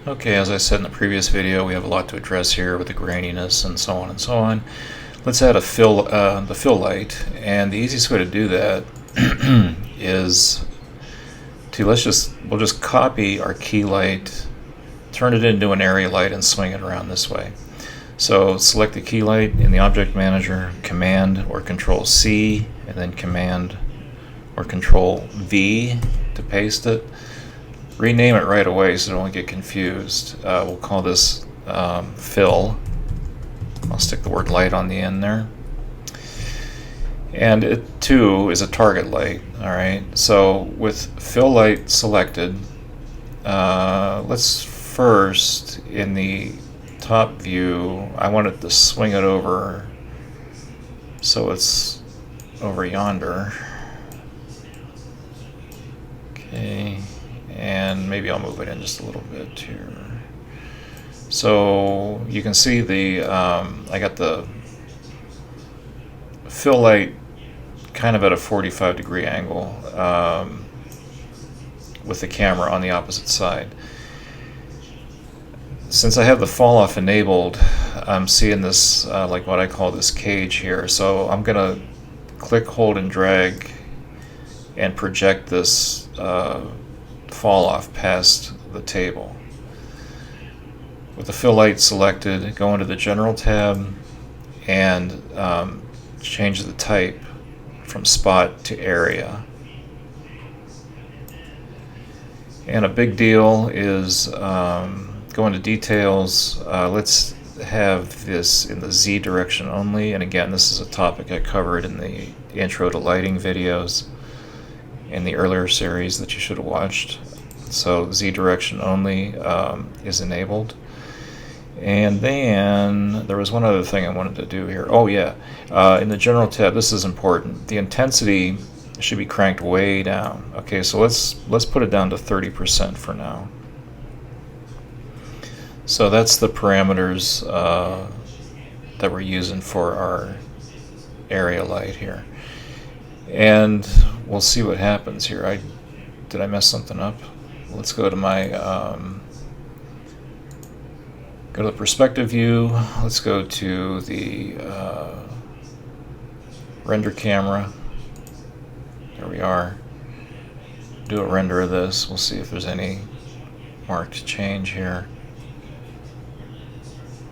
Okay, as I said in the previous video, we have a lot to address here with the graininess and so on and so on. Let's add the fill light, and the easiest way to do that is to we'll just copy our key light, turn it into an area light, and swing it around this way. So select the key light in the Object Manager, Command or Control C, and then Command or Control V to paste it. Rename it right away so don't get confused. We'll call this fill. I'll stick the word light on the end there. And it too is a target light. Alright, so with fill light selected, let's first, in the top view, I want it to swing it over so it's over yonder. Okay, and maybe I'll move it in just a little bit here. So you can see I got the fill light kind of at a 45-degree angle with the camera on the opposite side. Since I have the fall off enabled, I'm seeing this like what I call this cage here. So I'm gonna click, hold, and drag and project this fall off past the table. With the fill light selected, go into the General tab and change the type from spot to area. And a big deal is go into details. Let's have this in the Z direction only. And again, this is a topic I covered in the intro to lighting videos in the earlier series that you should have watched. So Z direction only is enabled. And then there was one other thing I wanted to do here. Oh yeah, in the General tab, this is important. The intensity should be cranked way down. Okay, so let's put it down to 30% for now. So that's the parameters that we're using for our area light here. And we'll see what happens here. Did I mess something up? Let's go to my go to the perspective view. Let's go to the render camera. There we are. Do a render of this. We'll see if there's any marked change here.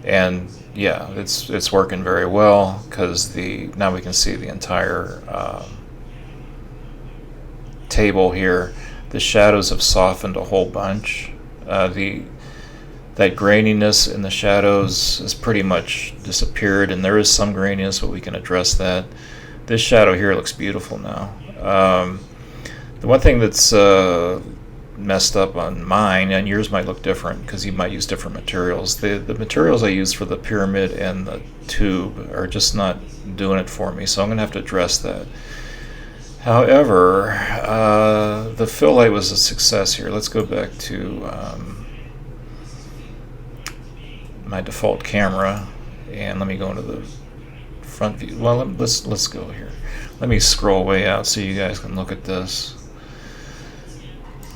And yeah, it's working very well because now we can see the entire table here. The shadows have softened a whole bunch. That graininess in the shadows has pretty much disappeared, and there is some graininess, but we can address that. This shadow here looks beautiful now. The one thing that's messed up on mine, and yours might look different because you might use different materials. The materials I use for the pyramid and the tube are just not doing it for me, so I'm going to have to address that. However, the fill light was a success here. Let's go back to my default camera, and let me go into the front view. Well, let's go here. Let me scroll way out so you guys can look at this.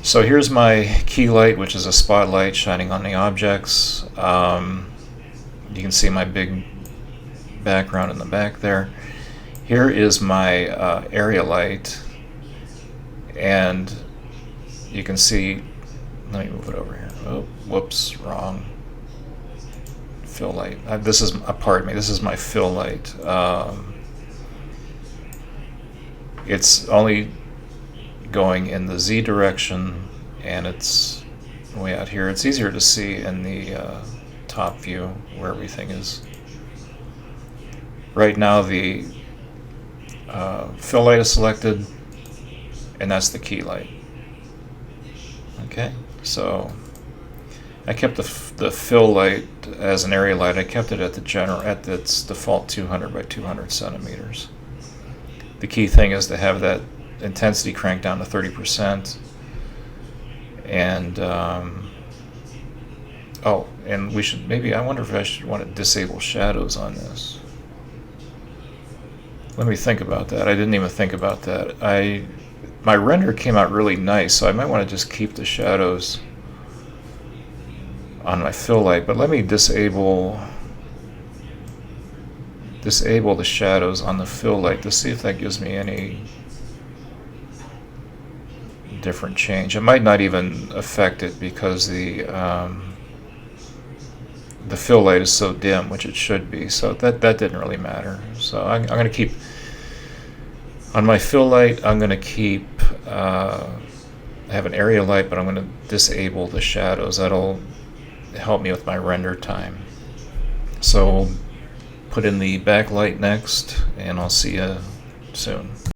So here's my key light, which is a spotlight shining on the objects. You can see my big background in the back there. Here is my area light, and you can see, let me move it over here. Oh, whoops, wrong. Fill light. This is, pardon me, this is my fill light. It's only going in the Z direction, and it's way out here. It's easier to see in the top view where everything is. Right now the fill light is selected, and that's the key light. Okay, so I kept the fill light as an area light. I kept it at its default 200 by 200 centimeters. The key thing is to have that intensity cranked down to 30%. And oh, and we should I wonder if I should want to disable shadows on this. Let me think about that. I didn't even think about that. My render came out really nice, so I might want to just keep the shadows on my fill light, but let me disable the shadows on the fill light to see if that gives me any different change. It might not even affect it because the fill light is so dim, which it should be, so that didn't really matter. So I'm going to keep on my fill light. I'm going to keep I have an area light, but I'm going to disable the shadows. That'll help me with my render time. So we'll put in the backlight next, and I'll see you soon.